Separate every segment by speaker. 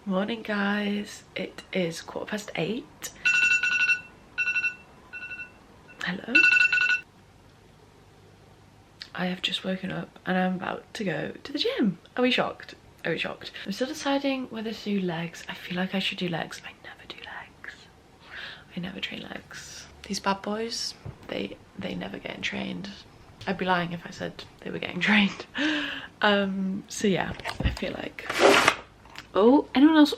Speaker 1: Morning guys, it is 8:15. Hello. I have just woken up and I'm about to go to the gym. Are we shocked? Are we shocked? I'm still deciding whether to do legs. I feel like I should do legs. I never do legs. I never train legs. These bad boys, they never get trained. I'd be lying if I said they were getting trained. So yeah, I feel like, oh, anyone else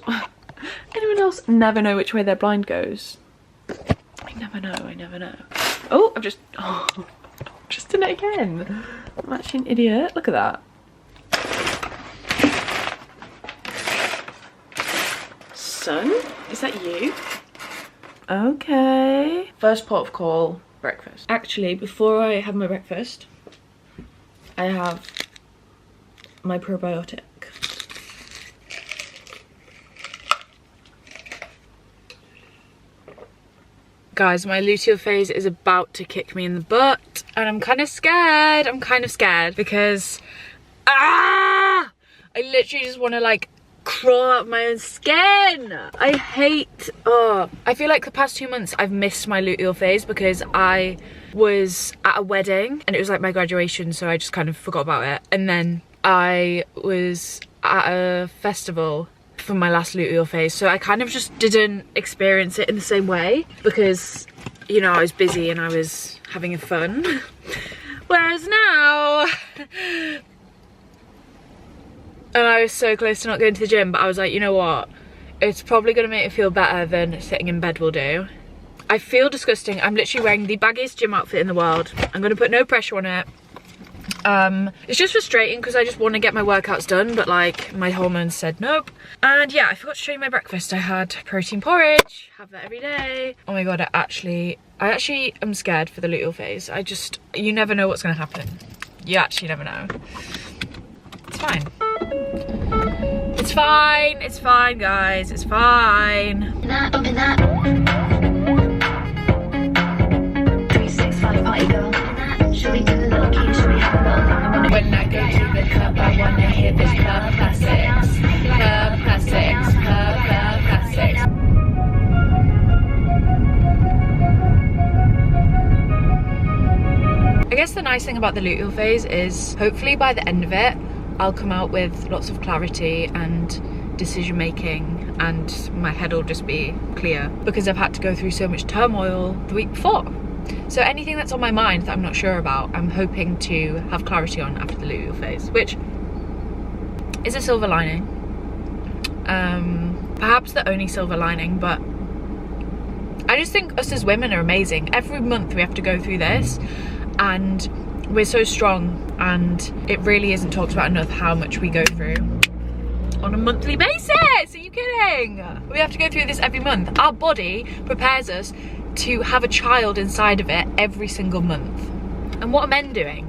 Speaker 1: never know which way their blind goes? I never know. Oh, I've just done it again. I'm actually an idiot. Look at that. Son, is that you? Okay. First port of call, breakfast. Actually, before I have my breakfast, I have my probiotic. Guys, my luteal phase is about to kick me in the butt and I'm kind of scared. Because I literally just want to like crawl out of my own skin. I feel like the past 2 months I've missed my luteal phase because I was at a wedding and it was like my graduation, so I just kind of forgot about it. And then I was at a festival for my last luteal phase, so I kind of just didn't experience it in the same way because, you know, I was busy and I was having fun. Whereas now, and I was so close to not going to the gym, but I was like, you know what, it's probably gonna make me feel better than sitting in bed will do. I feel disgusting. I'm literally wearing the baggiest gym outfit in the world. I'm gonna put no pressure on it. It's just frustrating because I just want to get my workouts done, but like my hormones said nope. And yeah, I forgot to show you my breakfast. I had protein porridge, have that every day. Oh my god, I actually am scared for the luteal phase. You never know what's gonna happen. You actually never know. It's fine. It's fine guys, it's fine. 365 party girl. Should we do a little key? Should we have a little thing? When I go to the club, I wanna hear this club classics. Club classics, club classics. I guess the nice thing about the luteal phase is hopefully by the end of it, I'll come out with lots of clarity and decision making and my head will just be clear because I've had to go through so much turmoil the week before. So anything that's on my mind that I'm not sure about, I'm hoping to have clarity on after the luteal phase, which is a silver lining. Perhaps the only silver lining, but I just think us as women are amazing. Every month we have to go through this and we're so strong, and it really isn't talked about enough how much we go through on a monthly basis. Are you kidding? We have to go through this every month. Our body prepares us to have a child inside of it every single month. And what are men doing?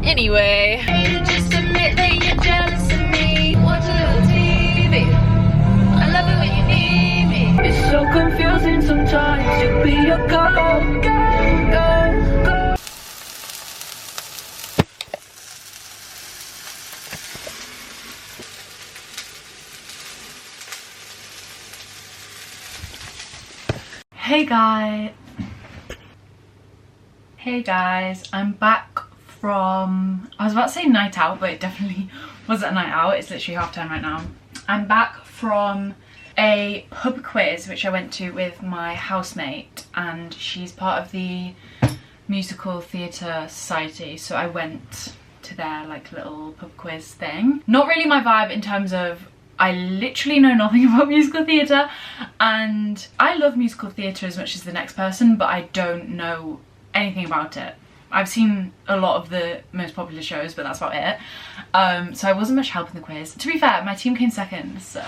Speaker 1: Anyway, just admit that you're jealous of me. Watch a little TV. I love it when you need me. It's so confusing sometimes. You be a go. Hey guys, I'm back from, I was about to say night out, but it definitely wasn't a night out. It's literally 10:30 right now. I'm back from a pub quiz which I went to with my housemate, and she's part of the musical theatre society, so I went to their like little pub quiz thing. Not really my vibe in terms of I literally know nothing about musical theatre, and I love musical theatre as much as the next person, but I don't know anything about it. I've seen a lot of the most popular shows, but that's about it. So I wasn't much help in the quiz. To be fair, my team came second, so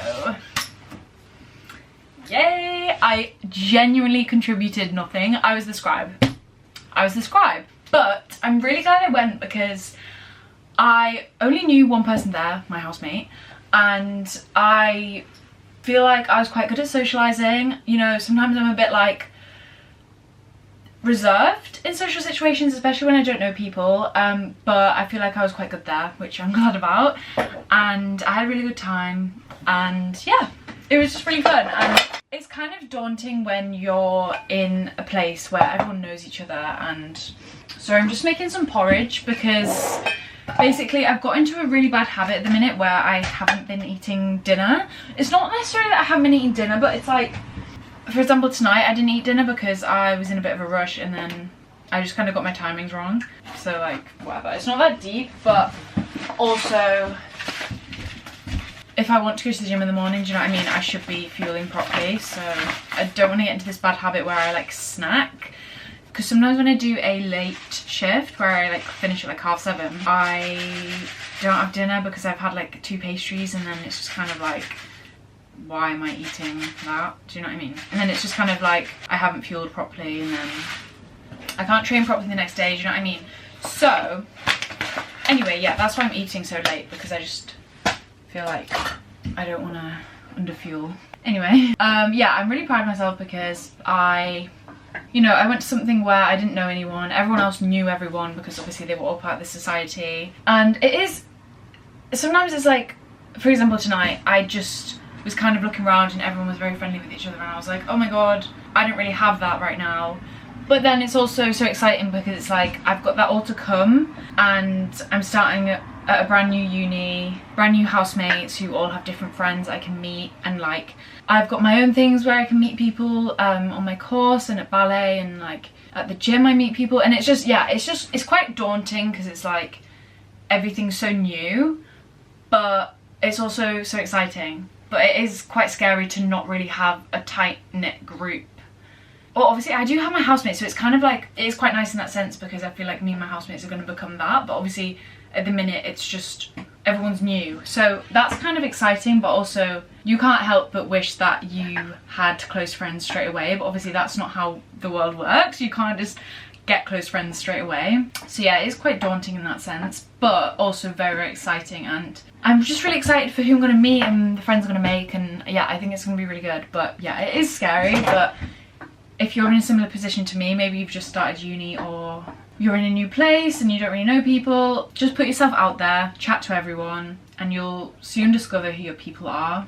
Speaker 1: yay! I genuinely contributed nothing. I was the scribe. But I'm really glad I went because I only knew one person there, my housemate, and I feel like I was quite good at socialising. You know, sometimes I'm a bit like, reserved in social situations, especially when I don't know people, but I feel like I was quite good there, which I'm glad about, and I had a really good time, and yeah, it was just really fun. And it's kind of daunting when you're in a place where everyone knows each other. And so I'm just making some porridge because basically I've got into a really bad habit at the minute where I haven't been eating dinner. It's not necessarily that I haven't been eating dinner, but it's like, for example, tonight I didn't eat dinner because I was in a bit of a rush, and then I just kind of got my timings wrong. So like, whatever, it's not that deep, but also if I want to go to the gym in the morning, do you know what I mean, I should be fueling properly. So I don't want to get into this bad habit where I like snack, because sometimes when I do a late shift where I like finish at like 7:30, I don't have dinner because I've had like 2 pastries, and then it's just kind of like, why am I eating that? Do you know what I mean? And then it's just kind of like, I haven't fueled properly, and then I can't train properly the next day, do you know what I mean? So anyway, yeah, that's why I'm eating so late, because I just feel like I don't want to underfuel. Anyway, yeah, I'm really proud of myself because I went to something where I didn't know anyone. Everyone else knew everyone because obviously they were all part of the society. And it is, sometimes it's like, for example tonight, I just was kind of looking around and everyone was very friendly with each other, and I was like, oh my god, I don't really have that right now. But then it's also so exciting because it's like, I've got that all to come, and I'm starting at a brand new uni, brand new housemates who all have different friends I can meet, and like, I've got my own things where I can meet people on my course and at ballet, and like at the gym I meet people, and it's just, yeah, it's quite daunting because it's like everything's so new, but it's also so exciting. But it is quite scary to not really have a tight-knit group. Well, obviously I do have my housemates, so it's kind of like, it is quite nice in that sense because I feel like me and my housemates are going to become that, but obviously at the minute it's just, everyone's new. So that's kind of exciting, but also you can't help but wish that you had close friends straight away, but obviously that's not how the world works. You can't just get close friends straight away. So yeah, it is quite daunting in that sense, but also very, very exciting, and I'm just really excited for who I'm going to meet and the friends I'm going to make, and yeah, I think it's going to be really good. But yeah, it is scary, but if you're in a similar position to me, maybe you've just started uni or you're in a new place and you don't really know people, just put yourself out there, chat to everyone, and you'll soon discover who your people are,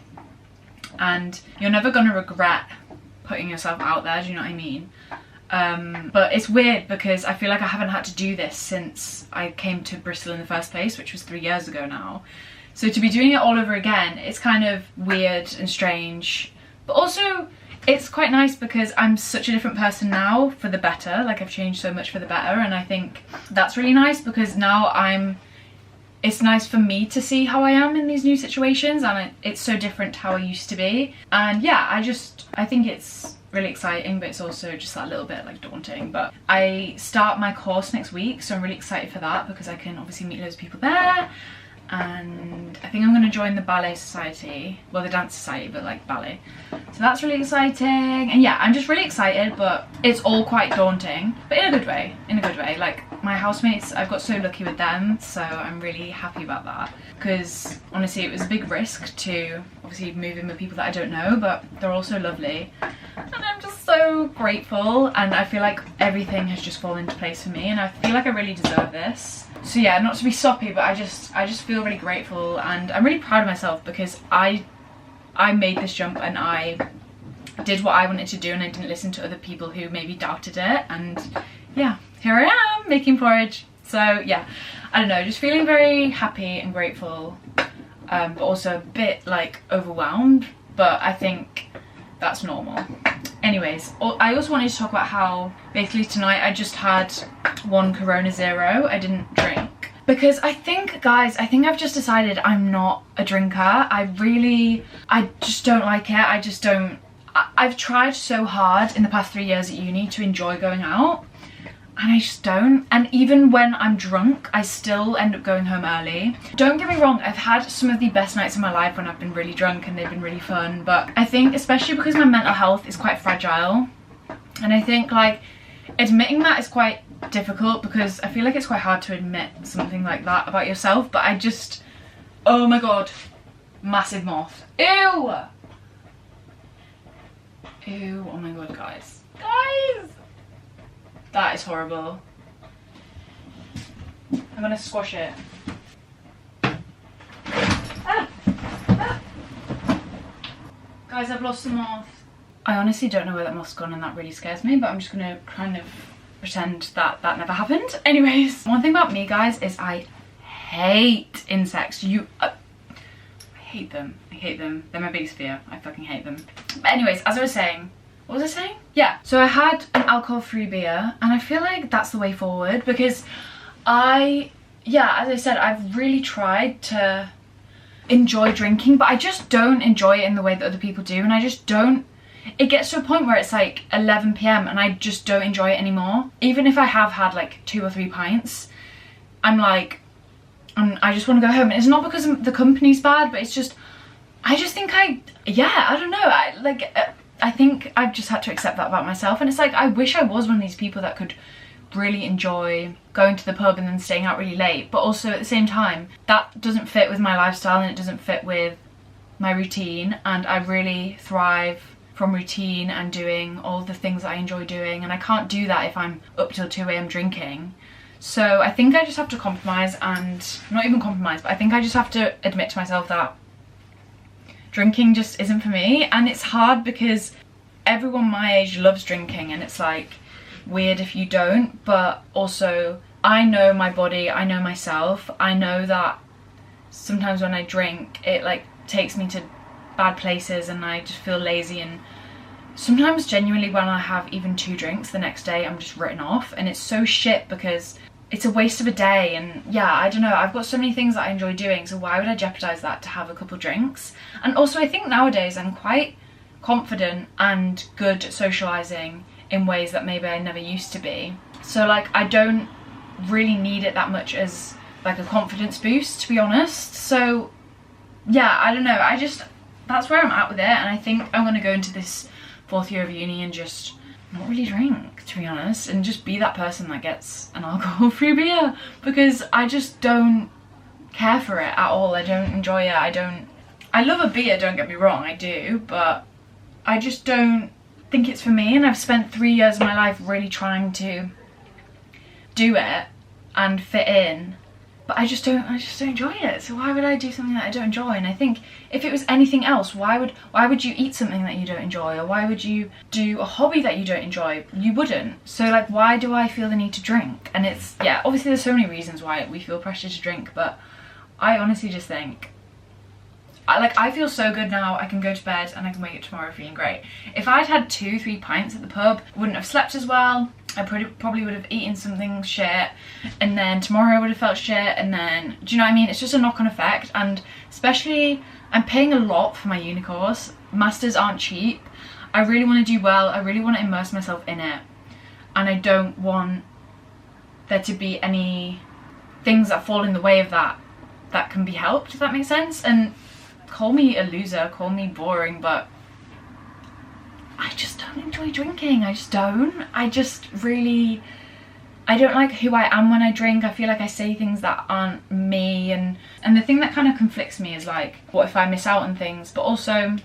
Speaker 1: and you're never going to regret putting yourself out there, do you know what I mean? But it's weird because I feel like I haven't had to do this since I came to Bristol in the first place, which was 3 years ago now. So to be doing it all over again, it's kind of weird and strange, but also it's quite nice because I'm such a different person now for the better. Like, I've changed so much for the better, and I think that's really nice because now it's nice for me to see how I am in these new situations, and it's so different to how I used to be. And yeah, I think it's really exciting, but it's also just that little bit like daunting. But I start my course next week, so I'm really excited for that because I can obviously meet loads of people there. And I think I'm going to join the ballet society, well, the dance society, but like ballet, so that's really exciting. And yeah, I'm just really excited, but it's all quite daunting, but in a good way, like my housemates, I've got so lucky with them, so I'm really happy about that, because honestly it was a big risk to obviously move in with people that I don't know, but they're also lovely, and I'm just so grateful, and I feel like everything has just fallen into place for me, and I feel like I really deserve this. So yeah, not to be soppy, but I just feel really grateful, and I'm really proud of myself because I made this jump and I did what I wanted to do, and I didn't listen to other people who maybe doubted it, and yeah, here I am making porridge. So yeah, I don't know, just feeling very happy and grateful, but also a bit like overwhelmed, but I think that's normal. Anyways, I also wanted to talk about how basically tonight I just had 1 Corona Zero. I didn't drink because I think, guys, I've just decided I'm not a drinker. I just don't like it. I've tried so hard in the past 3 years at uni to enjoy going out, and I just don't. And even when I'm drunk, I still end up going home early. Don't get me wrong, I've had some of the best nights of my life when I've been really drunk and they've been really fun, but I think especially because my mental health is quite fragile, and I think like admitting that is quite difficult because I feel like it's quite hard to admit something like that about yourself, but I just, oh my god, massive moth. Ew! Ew, oh my god, guys. That is horrible. I'm gonna squash it. Ah! Ah! Guys, I've lost some moth. I honestly don't know where that moth's gone and that really scares me, but I'm just gonna kind of pretend that that never happened. Anyways, one thing about me, guys, is I hate insects. I hate them. I hate them. They're my biggest fear. I fucking hate them. But anyways, as I was saying, what was I saying? Yeah, so I had an alcohol-free beer and I feel like that's the way forward because yeah, as I said, I've really tried to enjoy drinking, but I just don't enjoy it in the way that other people do, and I just don't. It gets to a point where it's like 11 p.m. and I just don't enjoy it anymore. Even if I have had like 2 or 3 pints, I'm like, I just want to go home. And it's not because the company's bad, but it's just, I just think I don't know. I think I've just had to accept that about myself. And it's like, I wish I was one of these people that could really enjoy going to the pub and then staying out really late. But also at the same time, that doesn't fit with my lifestyle and it doesn't fit with my routine. And I really thrive from routine and doing all the things that I enjoy doing, and I can't do that if I'm up till 2 a.m. drinking. So I think I just have to compromise, and not even compromise, but I think I just have to admit to myself that drinking just isn't for me. And it's hard because everyone my age loves drinking and it's like weird if you don't, but also I know my body, I know myself, I know that sometimes when I drink it like takes me to bad places and I just feel lazy, and sometimes genuinely when I have even 2 drinks the next day I'm just written off, and it's so shit because it's a waste of a day. And yeah, I don't know, I've got so many things that I enjoy doing, so why would I jeopardize that to have a couple drinks? And also I think nowadays I'm quite confident and good at socializing in ways that maybe I never used to be, so like I don't really need it that much as like a confidence boost, to be honest. So yeah, I don't know, that's where I'm at with it, and I think I'm gonna go into this 4th year of uni and just not really drink, to be honest, and just be that person that gets an alcohol-free beer, because I just don't care for it at all. I don't enjoy it. I love a beer, don't get me wrong, I do, but I just don't think it's for me, and I've spent 3 years of my life really trying to do it and fit in, but I just don't enjoy it. So why would I do something that I don't enjoy? And I think if it was anything else, why would you eat something that you don't enjoy, or why would you do a hobby that you don't enjoy? You wouldn't. So like, why do I feel the need to drink? And it's, yeah, obviously there's so many reasons why we feel pressure to drink, but I honestly just think I feel so good now. I can go to bed and I can wake up tomorrow feeling great. If I'd had 2-3 pints at the pub, I wouldn't have slept as well. I probably would have eaten something shit, and then tomorrow I would have felt shit, and then, do you know what I mean? It's just a knock-on effect, and especially I'm paying a lot for my uni course. Masters aren't cheap. I really want to do well. I really want to immerse myself in it, and I don't want there to be any things that fall in the way of that can be helped, if that makes sense. And call me a loser, call me boring, but I just don't enjoy drinking. I just don't. I don't like who I am when I drink. I feel like I say things that aren't me, and the thing that kind of conflicts me is like, what if I miss out on things? But also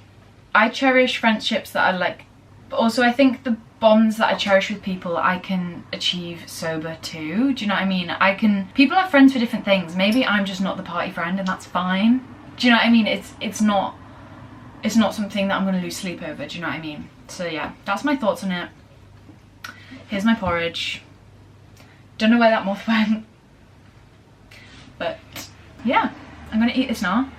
Speaker 1: I cherish friendships that are like, but also I think the bonds that I cherish with people I can achieve sober too. Do you know what I mean? People are friends for different things. Maybe I'm just not the party friend, and that's fine. Do you know what I mean? It's not something that I'm going to lose sleep over. Do you know what I mean? So yeah, that's my thoughts on it. Here's my porridge. Don't know where that moth went, but yeah, I'm gonna eat this now.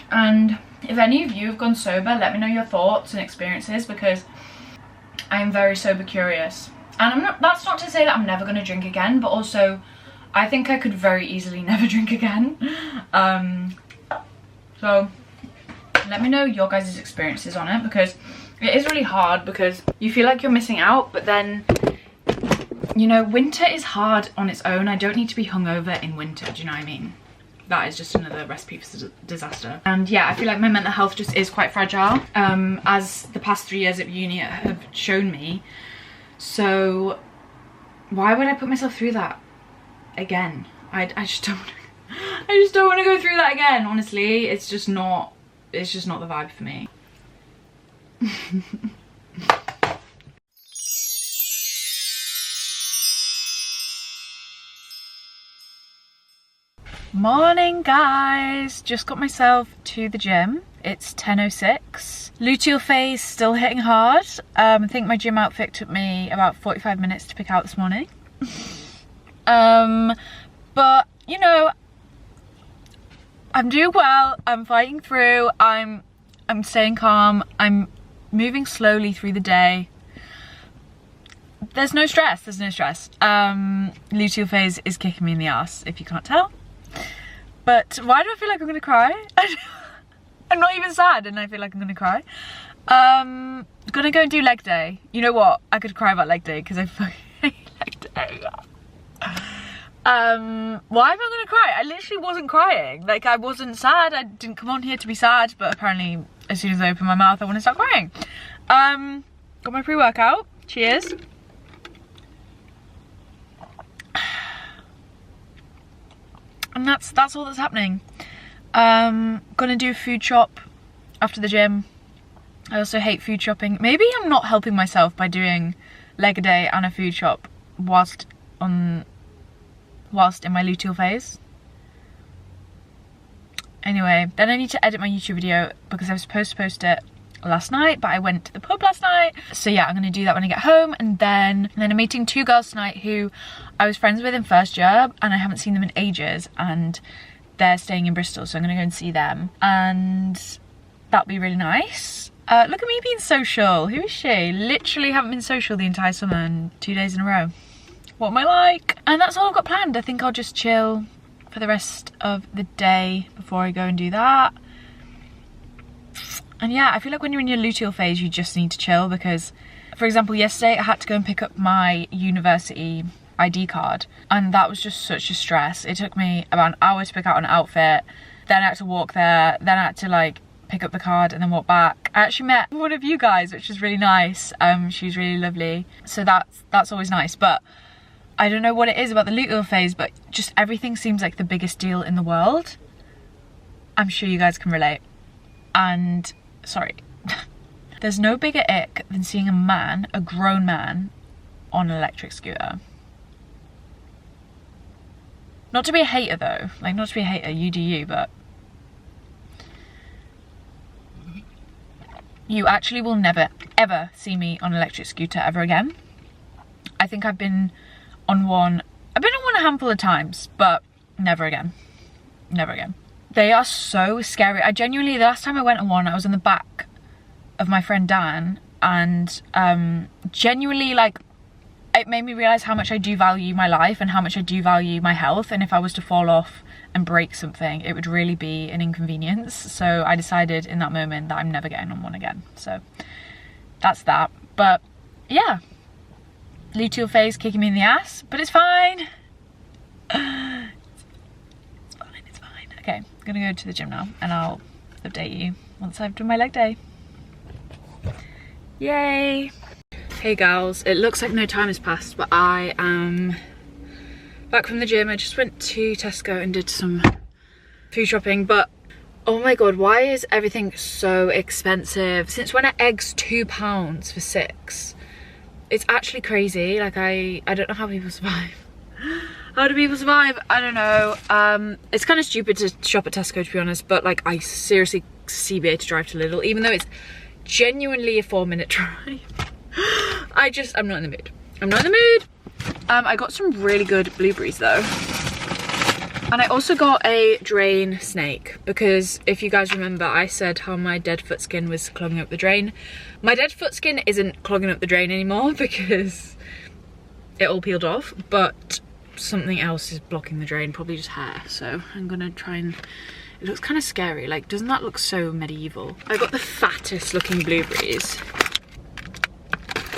Speaker 1: And if any of you have gone sober, let me know your thoughts and experiences, because I am very sober curious. And that's not to say that I'm never gonna drink again, but also I think I could very easily never drink again. So let me know your guys' experiences on it, because it is really hard, because you feel like you're missing out, but then, you know, winter is hard on its own. I don't need to be hungover in winter, do you know what I mean? That is just another recipe for disaster. And yeah, I feel like my mental health just is quite fragile, as the past 3 years of uni have shown me. So why would I put myself through that again? I just don't want to go through that again, honestly. It's just not the vibe for me. Morning guys, just got myself to the gym. It's 10:06. Luteal phase still hitting hard. I think my gym outfit took me about 45 minutes to pick out this morning. But you know, I'm doing well, I'm fighting through, I'm staying calm, I'm moving slowly through the day. There's no stress, luteal phase is kicking me in the ass, if you can't tell. But why do I feel like I'm gonna cry? I'm not even sad and I feel like I'm gonna cry. Gonna go and do leg day. You know what? I could cry about leg day because I fucking hate leg day. Why am I gonna cry? I literally wasn't crying. Like, I wasn't sad. I didn't come on here to be sad, but apparently as soon as I open my mouth I want to start crying. Got my pre-workout. Cheers. And that's all that's happening. Gonna do a food shop after the gym. I also hate food shopping. Maybe I'm not helping myself by doing leg day and a food shop whilst in my luteal phase. Anyway, then I need to edit my YouTube video because I was supposed to post it last night, but I went to the pub last night. So yeah, I'm gonna do that when I get home, and then I'm meeting two girls tonight who I was friends with in first year and I haven't seen them in ages, and they're staying in Bristol, so I'm gonna go and see them, and that'll be really nice. Look at me being social. Who is she? Literally haven't been social the entire summer and 2 days in a row. What am I like? And that's all I've got planned. I think I'll just chill for the rest of the day before I go and do that. And yeah, I feel like when you're in your luteal phase you just need to chill, because for example yesterday I had to go and pick up my university ID card, and that was just such a stress. It took me about an hour to pick out an outfit, then I had to walk there, then I had to like pick up the card and then walk back. I actually met one of you guys, which was really nice. She was really lovely, so that's always nice. But I don't know what it is about the luteal phase, but just everything seems like the biggest deal in the world. I'm sure you guys can relate. And sorry, there's no bigger ick than seeing a grown man on an electric scooter. Not to be a hater though, like not to be a hater, you do you, but you actually will never ever see me on an electric scooter ever again. I think I've been on one a handful of times, but never again, never again. They are so scary. I genuinely, the last time I went on one, I was in the back of my friend Dan, and genuinely, like, it made me realise how much I do value my life and how much I do value my health, and if I was to fall off and break something, it would really be an inconvenience. So I decided in that moment that I'm never getting on one again. So that's that. But yeah, luteal phase kicking me in the ass, but it's fine. It's fine. Okay, I'm gonna go to the gym now and I'll update you once I've done my leg day. Yay! Hey gals, it looks like no time has passed, but I am back from the gym. I just went to Tesco and did some food shopping, but oh my god, why is everything so expensive? Since when are eggs £2 for 6? It's actually crazy. Like, I don't know how people survive. How do people survive? I don't know. It's kind of stupid to shop at Tesco, to be honest, but like, I seriously CBA to drive to Lidl, even though it's genuinely a 4-minute drive. I'm not in the mood. I'm not in the mood. I got some really good blueberries though. And I also got a drain snake, because if you guys remember, I said how my dead foot skin was clogging up the drain. My dead foot skin isn't clogging up the drain anymore because it all peeled off, but something else is blocking the drain, probably just hair. So I'm gonna try and, it looks kind of scary. Like, doesn't that look so medieval? I got the fattest looking blueberries.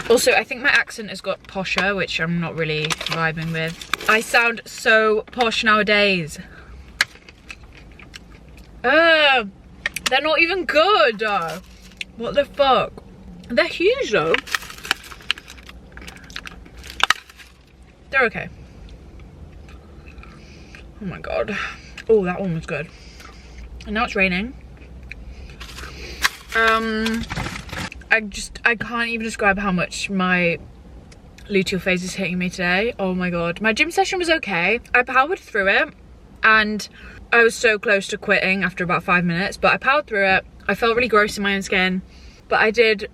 Speaker 1: Also, I think my accent has got posher, which I'm not really vibing with. I sound so posh nowadays. They're not even good. What the fuck? They're huge though. They're okay. Oh my god. Oh, that one was good. And now it's raining. I can't even describe how much my luteal phase is hitting me today. Oh my god. My gym session was okay. I powered through it. and I was so close to quitting after about 5 minutes, but I powered through it. I felt really gross in my own skin, but I did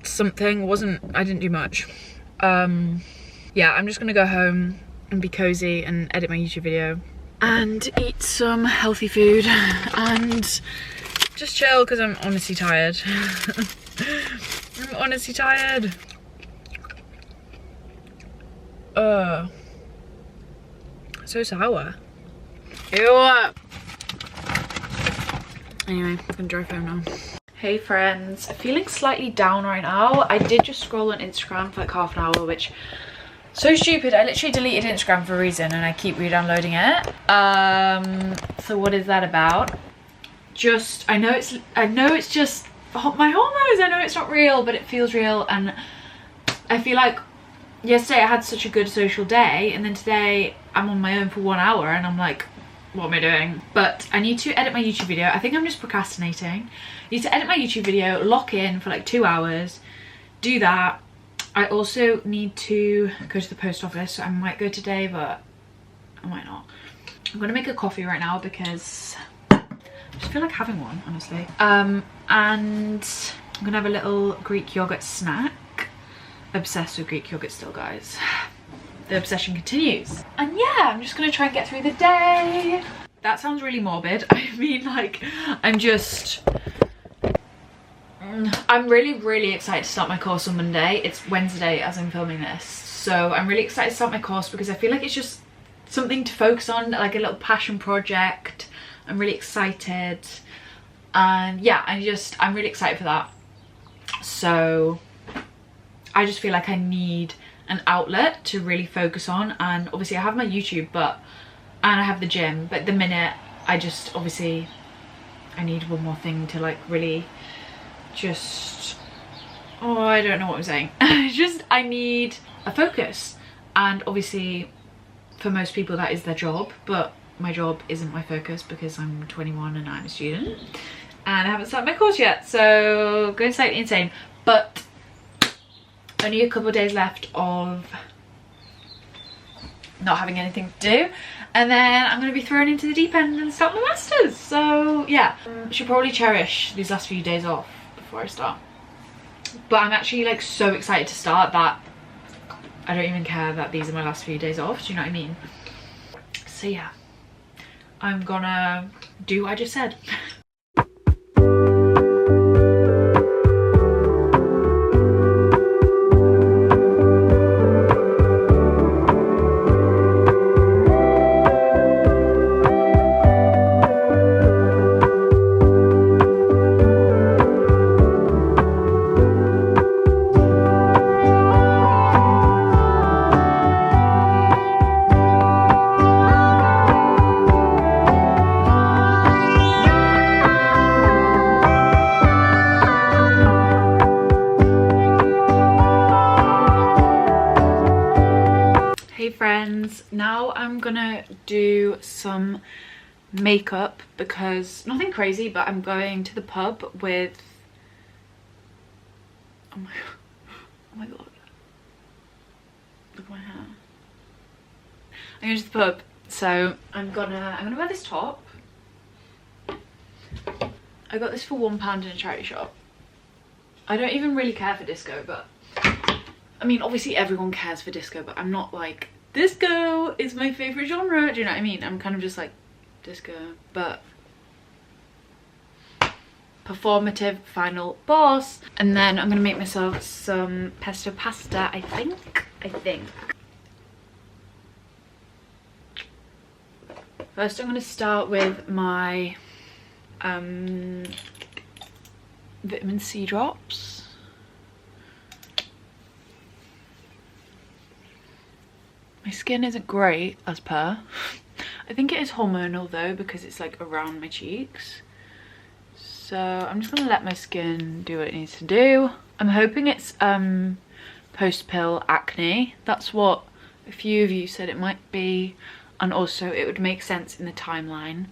Speaker 1: something. I didn't do much. Yeah, I'm just gonna go home and be cozy and edit my YouTube video and eat some healthy food and just chill because I'm honestly tired. I'm honestly tired. So sour. Ew. Anyway, I'm gonna drive home now. Hey friends, feeling slightly down right now. I did just scroll on Instagram for like half an hour, which so stupid. I literally deleted Instagram for a reason and I keep re-downloading it. So what is that about? I know it's just my hormones. I know it's not real, but it feels real, and I feel like yesterday I had such a good social day, and then today I'm on my own for 1 hour and I'm like, what am I doing? But I need to edit my YouTube video. I think I'm just procrastinating. I need to edit my YouTube video, lock in for like 2 hours, do that. I also need to go to the post office, so I might go today, but I might not. I'm gonna make a coffee right now because I just feel like having one, honestly. And I'm gonna have a little Greek yogurt snack. Obsessed with Greek yogurt still, guys. The obsession continues. And yeah, I'm just gonna try and get through the day. That sounds really morbid. I mean, like, I'm really excited to start my course on Monday. It's Wednesday as I'm filming this, so I'm really excited to start my course because I feel like it's just something to focus on, like a little passion project. I'm really excited, and yeah, I'm really excited for that. So I just feel like I need an outlet to really focus on, and obviously I have my YouTube, and I have the gym, but at the minute I need one more thing to like really just, I don't know what I'm saying. I need a focus, and obviously for most people that is their job, but my job isn't my focus because I'm 21 and I'm a student and I haven't started my course yet, so going slightly insane. But only a couple of days left of not having anything to do, and then I'm going to be thrown into the deep end and start my masters. So yeah, I should probably cherish these last few days off before I start, but I'm actually like so excited to start that I don't even care that these are my last few days off. Do you know what I mean? So yeah, I'm gonna do what I just said. Friends, now I'm gonna do some makeup because nothing crazy, but I'm going to the pub with oh my god, look at my hair. I'm going to the pub, so I'm gonna wear this top. I got this for £1 in a charity shop. I don't even really care for disco, but I mean obviously everyone cares for disco, but I'm not like disco is my favorite genre, do you know what I mean? I'm kind of just like disco, but performative final boss. And then I'm gonna make myself some pesto pasta, I think. First I'm gonna start with my vitamin C drops. My skin isn't great as per. I think it is hormonal though, because it's like around my cheeks. So I'm just gonna let my skin do what it needs to do. I'm hoping it's post-pill acne. That's what a few of you said it might be, and also it would make sense in the timeline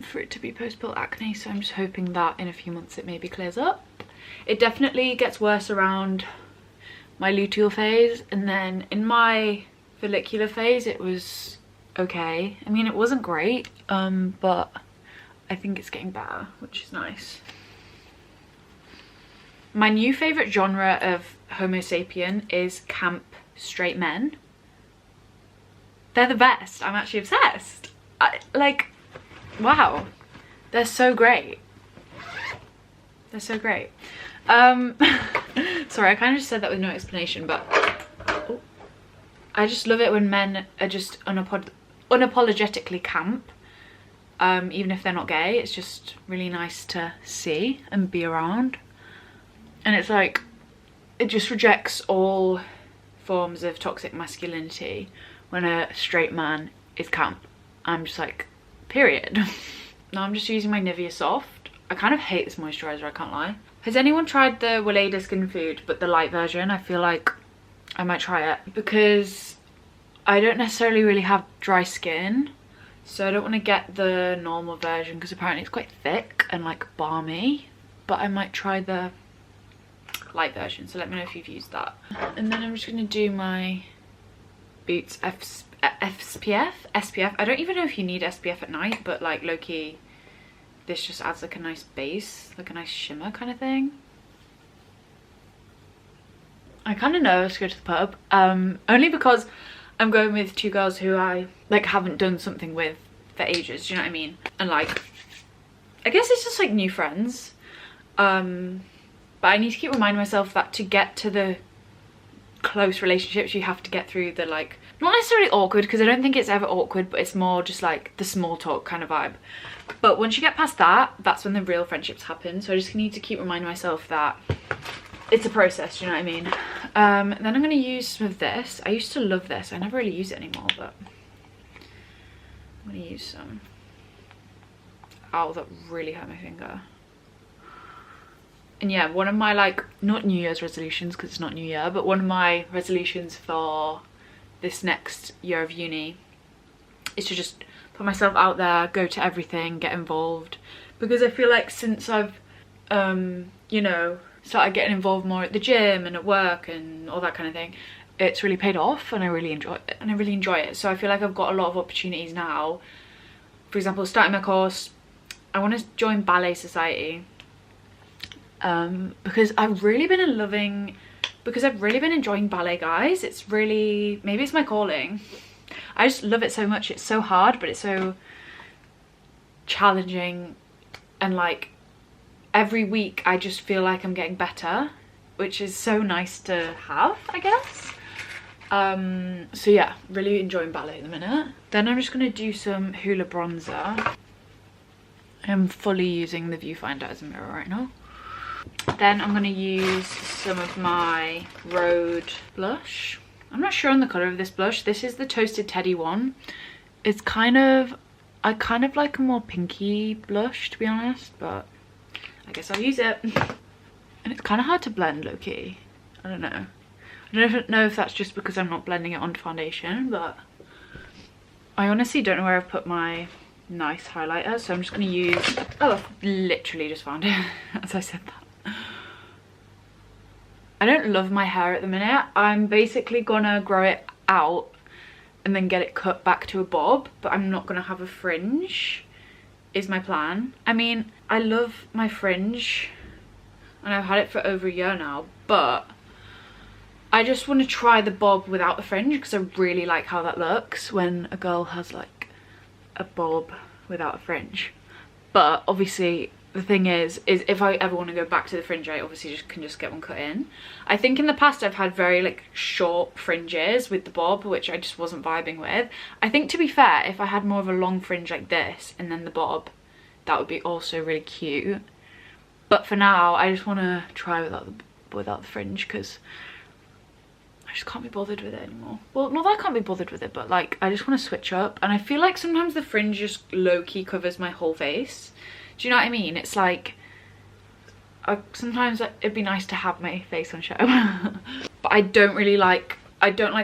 Speaker 1: for it to be post-pill acne. So I'm just hoping that in a few months it maybe clears up. It definitely gets worse around my luteal phase, and then in my follicular phase, it was okay. I mean, it wasn't great, but I think it's getting better, which is nice. My new favourite genre of Homo sapien is camp straight men. They're the best. I'm actually obsessed. Like, wow. They're so great. They're so great. Sorry, I kind of just said that with no explanation, but I just love it when men are just unapologetically camp. Even if they're not gay, it's just really nice to see and be around. And it's like, it just rejects all forms of toxic masculinity when a straight man is camp. I'm just like, period. Now I'm just using my Nivea Soft. I kind of hate this moisturiser, I can't lie. Has anyone tried the Weleda Skin Food, but the light version? I feel like I might try it because I don't necessarily really have dry skin. So I don't want to get the normal version because apparently it's quite thick and like balmy. But I might try the light version, so let me know if you've used that. And then I'm just going to do my Boots SPF. I don't even know if you need SPF at night, but like low-key this just adds like a nice base, like a nice shimmer kind of thing. I kind of nervous to go to the pub, only because I'm going with two girls who I like haven't done something with for ages, do you know what I mean? And like, I guess it's just like new friends. But I need to keep reminding myself that to get to the close relationships, you have to get through the like, not necessarily awkward, because I don't think it's ever awkward, but it's more just like the small talk kind of vibe. But once you get past that, that's when the real friendships happen. So I just need to keep reminding myself that it's a process, do you know what I mean? Then I'm going to use some of this. I used to love this. I never really use it anymore, but I'm going to use some. Ow, that really hurt my finger. And yeah, one of my like, not New Year's resolutions because it's not New Year, but one of my resolutions for this next year of uni is to just put myself out there, go to everything, get involved. Because I feel like since I've, you know, started getting involved more at the gym and at work and all that kind of thing, it's really paid off and I really enjoy it. So I feel like I've got a lot of opportunities now. For example, starting my course, I want to join Ballet Society. Because I've really been enjoying ballet, guys. It's really, maybe it's my calling. I just love it so much. It's so hard, but it's so challenging, and like every week I just feel like I'm getting better, which is so nice to have, I guess. So yeah, really enjoying ballet at the minute. Then I'm just gonna do some Hoola bronzer. I'm fully using the viewfinder as a mirror right now. Then I'm going to use some of my Rhode blush. I'm not sure on the colour of this blush. This is the Toasted Teddy one. It's kind of, I kind of like a more pinky blush, to be honest, but I guess I'll use it. And it's kind of hard to blend, low-key. I don't know. I don't know if that's just because I'm not blending it onto foundation, but I honestly don't know where I've put my nice highlighter, so I'm just going to use, oh, I've literally just found it as I said that. I don't love my hair at the minute. I'm basically gonna grow it out and then get it cut back to a bob, but I'm not gonna have a fringe, is my plan. I mean, I love my fringe and I've had it for over a year now, but I just want to try the bob without the fringe because I really like how that looks when a girl has like a bob without a fringe. But obviously the thing is if I ever want to go back to the fringe, I obviously can just get one cut in. I think in the past I've had very like short fringes with the bob, which I just wasn't vibing with. I think, to be fair, if I had more of a long fringe like this and then the bob, that would be also really cute. But for now I just want to try without the fringe because I just can't be bothered with it anymore. Well, not that I can't be bothered with it, but like I just want to switch up. And I feel like sometimes the fringe just low-key covers my whole face. Do you know what I mean? It's like, sometimes it'd be nice to have my face on show. But I don't like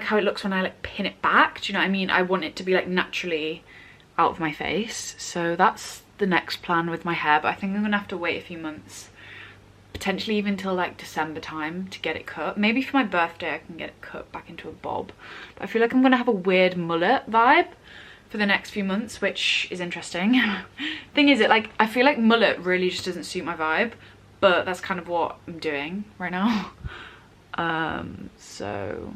Speaker 1: how it looks when I like pin it back. Do you know what I mean? I want it to be like naturally out of my face. So that's the next plan with my hair, but I think I'm gonna have to wait a few months potentially even till like December time to get it cut. Maybe for my birthday I can get it cut back into a bob. But I feel like I'm gonna have a weird mullet vibe for the next few months, which is interesting. Thing is, I feel like mullet really just doesn't suit my vibe, but that's kind of what I'm doing right now. So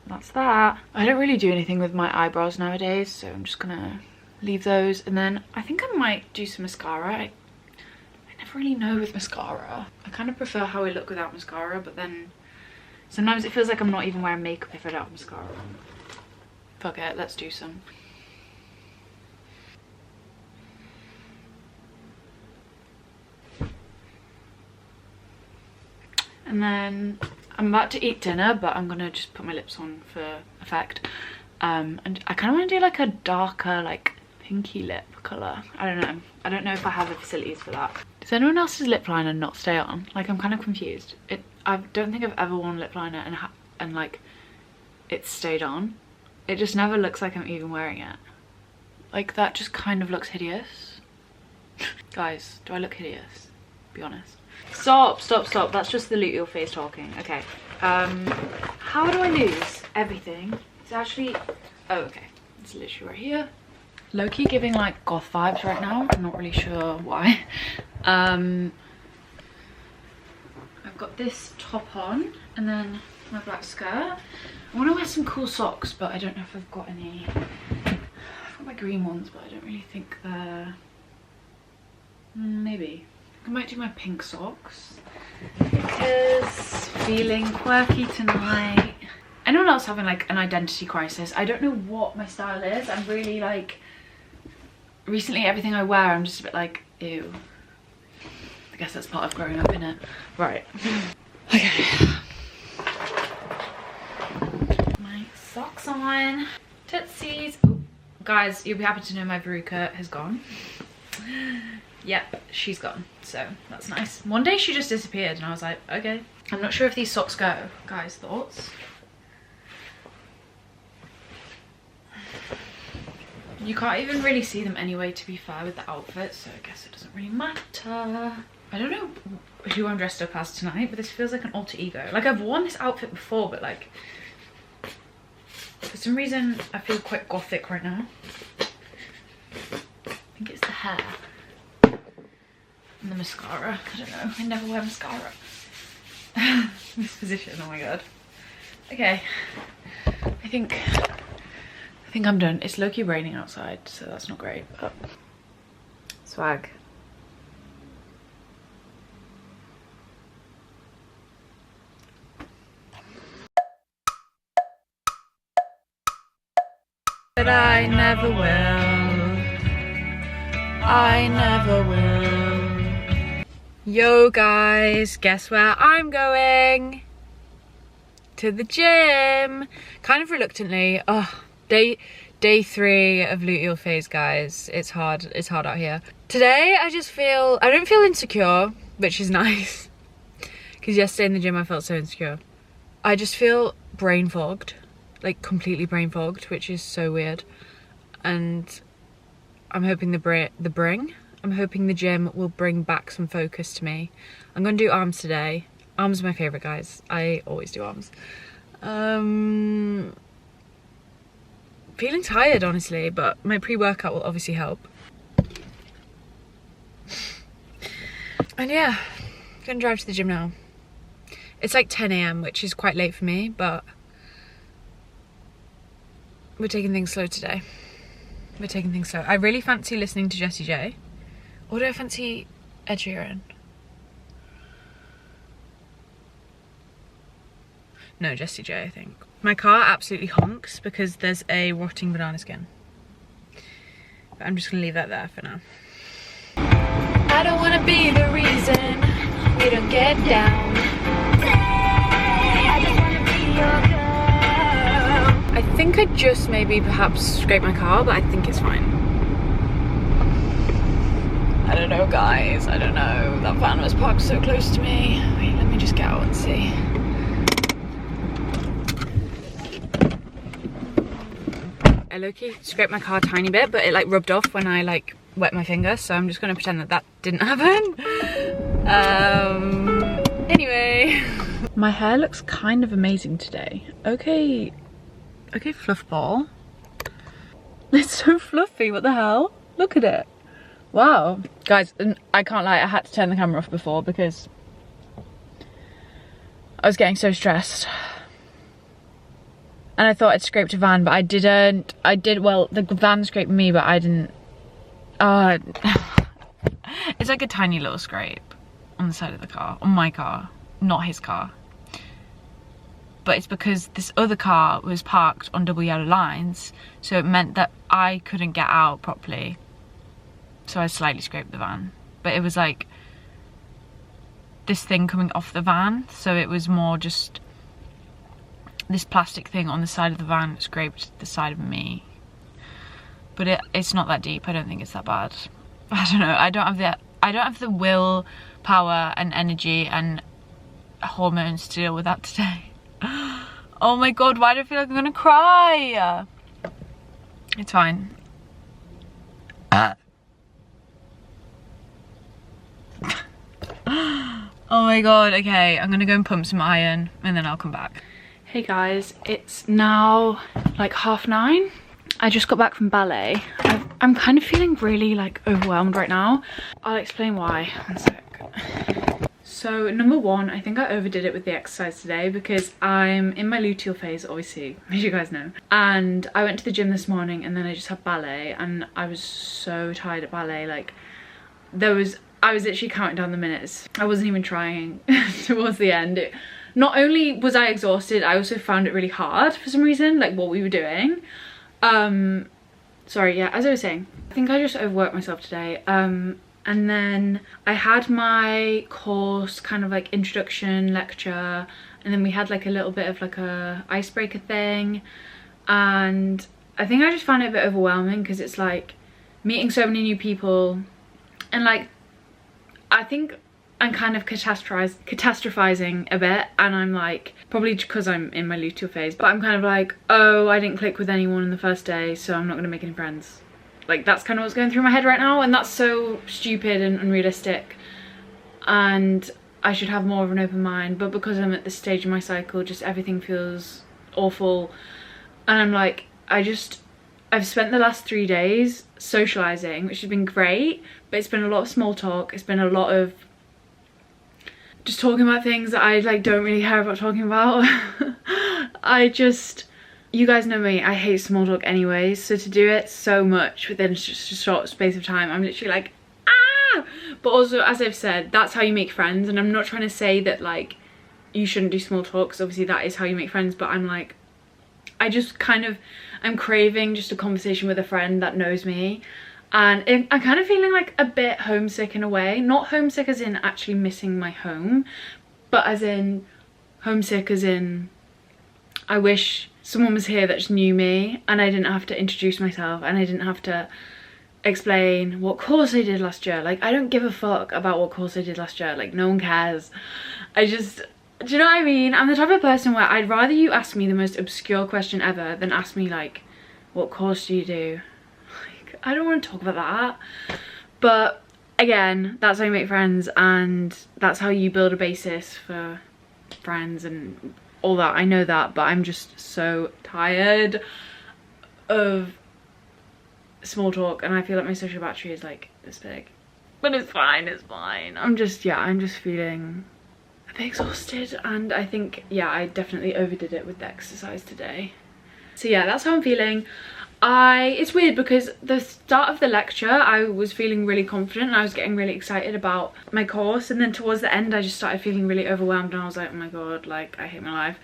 Speaker 1: that's that. I don't really do anything with my eyebrows nowadays, so I'm just gonna leave those, and then I think I might do some mascara. I never really know with mascara. I kind of prefer how I look without mascara, but then sometimes it feels like I'm not even wearing makeup if I don't have mascara on. Fuck it, let's do some. And then I'm about to eat dinner, but I'm gonna just put my lips on for effect. And I kind of want to do like a darker, like pinky lip colour. I don't know if I have the facilities for that. Does anyone else's lip liner not stay on? Like, I'm kind of confused. I don't think I've ever worn lip liner and like it's stayed on. It just never looks like I'm even wearing it. Like, that just kind of looks hideous. Guys, do I look hideous? Be honest. Stop. That's just the luteal phase talking. Okay. How do I lose everything? It's actually, oh, okay. It's literally right here. Low-key giving like goth vibes right now. I'm not really sure why. I've got this top on and then my black skirt. I want to wear some cool socks, but I don't know if I've got any. I've got my green ones, but I don't really think they're... Maybe. I might do my pink socks because feeling quirky tonight. Anyone else having like an identity crisis? I don't know what my style is. I'm really like, recently everything I wear I'm just a bit like, ew. I guess that's part of growing up, innit? Right. Okay. My socks on. Tootsies. Ooh. Guys, you'll be happy to know my verruca has gone. Yep, she's gone, so that's nice. One day she just disappeared and I was like, okay. I'm not sure if these socks go. Guys, thoughts? You can't even really see them anyway, to be fair, with the outfit, so I guess it doesn't really matter. I don't know who I'm dressed up as tonight, but this feels like an alter ego. Like, I've worn this outfit before, but like, for some reason I feel quite gothic right now. I think it's the hair. And the mascara. I don't know. I never wear mascara. This position. Oh my god. Okay. I think I'm done. It's low-key raining outside, so that's not great. But swag. But I never will. I never will. Yo guys, guess where I'm going? To the gym. Kind of reluctantly. Oh, day 3 of luteal phase, guys. It's hard out here. Today I don't feel insecure, which is nice. Because yesterday in the gym I felt so insecure. I just feel brain fogged. Like completely brain fogged, which is so weird. And I'm hoping I'm hoping the gym will bring back some focus to me. I'm gonna do arms today. Arms are my favorite, guys. I always do arms. Feeling tired, honestly, but my pre-workout will obviously help. And yeah, I'm gonna drive to the gym now. It's like 10 AM, which is quite late for me, but we're taking things slow today. We're taking things slow. I really fancy listening to Jessie J. Or do I fancy Ed Sheeran? No, Jessie J, I think. My car absolutely honks because there's a rotting banana skin. But I'm just gonna leave that there for now. I don't wanna be the reason we don't get down. I just wanna be your girl. I think I just maybe perhaps scraped my car, but I think it's fine. I don't know, guys. I don't know. That van was parked so close to me. Wait, let me just get out and see. I low-key scraped my car a tiny bit, but it like rubbed off when I like wet my finger, so I'm just gonna pretend that that didn't happen. Anyway. My hair looks kind of amazing today. Okay, fluff ball. It's so fluffy, what the hell? Look at it. Wow. Guys, I can't lie, I had to turn the camera off before because I was getting so stressed. And I thought I'd scraped a van, but I didn't. Well, the van scraped me, but I didn't. It's like a tiny little scrape on the side of the car, on my car, not his car. But it's because this other car was parked on double yellow lines, so it meant that I couldn't get out properly. So I slightly scraped the van, but it was like this thing coming off the van, so it was more just this plastic thing on the side of the van that scraped the side of me. But it's not that deep. I don't think it's that bad. I don't know. I don't have the will power and energy and hormones to deal with that today. Oh my god, why do I feel like I'm gonna cry? It's fine. Oh my god, okay, I'm gonna go and pump some iron and then I'll come back. Hey guys, it's now like 9:30. I just got back from ballet. I'm kind of feeling really like overwhelmed right now. I'll explain why. One sec. So number one, I think I overdid it with the exercise today because I'm in my luteal phase, obviously, as you guys know. And I went to the gym this morning and then I just had ballet and I was so tired at ballet. Like I was literally counting down the minutes. I wasn't even trying towards the end. Not only was I exhausted, I also found it really hard for some reason, like what we were doing. Sorry, yeah, as I was saying, I think I just overworked myself today. And then I had my course kind of like introduction lecture, and then we had like a little bit of like a icebreaker thing, and I think I just found it a bit overwhelming because it's like meeting so many new people, and like I think I'm kind of catastrophizing a bit, and I'm like, probably because I'm in my luteal phase, but I'm kind of like, oh, I didn't click with anyone in the first day, so I'm not gonna make any friends. Like that's kind of what's going through my head right now, and that's so stupid and unrealistic, and I should have more of an open mind, but because I'm at this stage in my cycle, just everything feels awful, and I'm like, I've spent the last 3 days socializing, which has been great, but it's been a lot of small talk. It's been a lot of just talking about things that I like don't really care about talking about. You guys know me, I hate small talk anyways, so to do it so much within just a short space of time, I'm literally like, ah! But also, as I've said, that's how you make friends, and I'm not trying to say that like you shouldn't do small talk, because obviously that is how you make friends, but I'm like, I'm craving just a conversation with a friend that knows me, and I'm kind of feeling like a bit homesick in a way. Not homesick as in actually missing my home, but as in homesick as in I wish someone was here that just knew me and I didn't have to introduce myself and I didn't have to explain what course I did last year. Like, I don't give a fuck about what course I did last year. Like, no one cares. Do you know what I mean? I'm the type of person where I'd rather you ask me the most obscure question ever than ask me like, what course do you do? Like, I don't want to talk about that. But again, that's how you make friends, and that's how you build a basis for friends and all that. I know that, but I'm just so tired of small talk, and I feel like my social battery is like this big, but it's fine, it's fine. I'm just feeling a bit exhausted, and I think, yeah, I definitely overdid it with the exercise today. So yeah, that's how I'm feeling. It's weird because the start of the lecture I was feeling really confident and I was getting really excited about my course, and then towards the end I just started feeling really overwhelmed and I was like, oh my god, like I hate my life.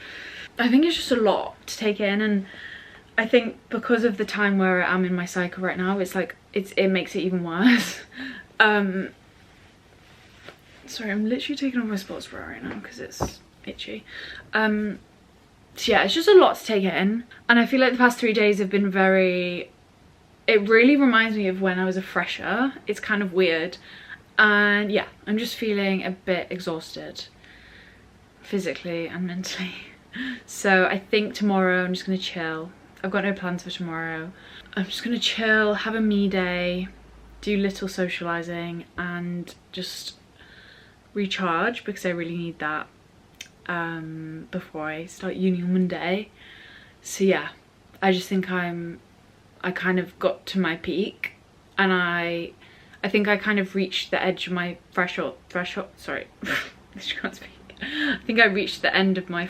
Speaker 1: I think it's just a lot to take in, and I think because of the time where I am in my cycle right now, it's like it makes it even worse. Sorry, I'm literally taking off my sports bra right now because it's itchy. So yeah, it's just a lot to take in, and I feel like the past 3 days have been it really reminds me of when I was a fresher. It's kind of weird, and yeah, I'm just feeling a bit exhausted physically and mentally. So I think tomorrow I'm just gonna chill. I've got no plans for tomorrow. I'm just gonna chill, have a me day, do little socializing, and just recharge because I really need that before I start uni on Monday. So yeah, I just think I kind of got to my peak, and I think I kind of reached the edge of my threshold, sorry, I can't speak. I think I reached the end of my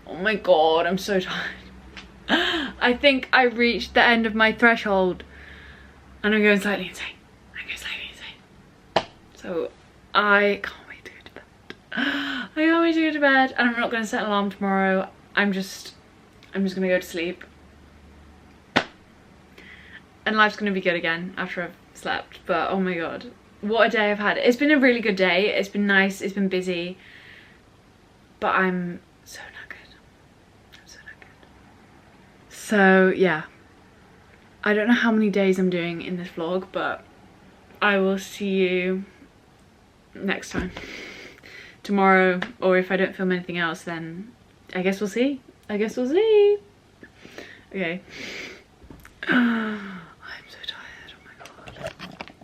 Speaker 1: oh my god, I'm so tired. I think I reached the end of my threshold, and I'm going slightly insane. So I can't wait to go to bed. I can't wait to go to bed, and I'm not going to set an alarm tomorrow. I'm just gonna go to sleep, and life's gonna be good again after I've slept. But oh my god, what a day I've had. It's been a really good day. It's been nice, it's been busy, but I'm so knackered. I'm so knackered. So yeah, I don't know how many days I'm doing in this vlog, but I will see you next time, tomorrow, or if I don't film anything else, then I guess we'll see. Okay.